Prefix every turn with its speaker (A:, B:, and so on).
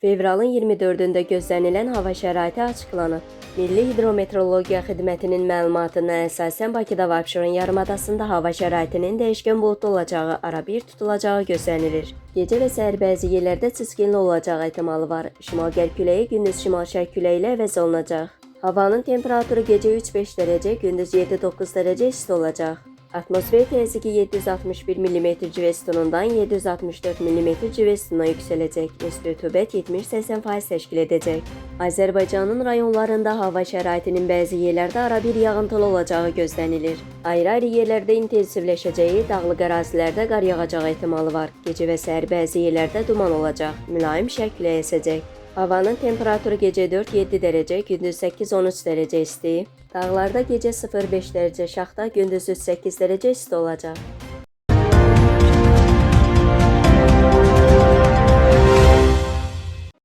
A: Fevralın 24-də gözlənilən hava şəraiti açıqlanıb. Milli Hidrometeorologiya Xidmətinin məlumatına əsasən Bakıda və Abşeron yarımadasında hava şəraitinin dəyişkən buludlu olacağı, arabir tutulacağı gözlənilir. Gecə və səhər bəzi yerlərdə çiskinli olacağı ehtimalı var. Şimal-qərb küləyi gündüz şimal-şərq küləyi ilə əvəz olunacaq. Havanın temperaturu gecə 3-5 dərəcə, gündüz 7-9 dərəcə isti olacaq. Atmosfer təzyiqi 761 mm civestunundan 764 mm civestuna yüksələcək. Nisbi rütubət 70-80% təşkil edəcək. Azərbaycanın rayonlarında hava şəraitinin bəzi yerlərdə arabir yağıntılı olacağı gözlənilir. Ayrı-ayrı yerlərdə intensivləşəcəyi, dağlıq ərazilərdə qar yağacağı ehtimalı var. Gecə və səhər bəzi yerlərdə duman olacaq. Mülayim şərq küləyi əsəcək. Havanın temperaturu gecə 4-7 dərəcə, gündüz 8-13 dərəcə isti. Dağlarda gecə 0-5 dərəcə şaxta, gündüz 3-8 dərəcə isti olacaq.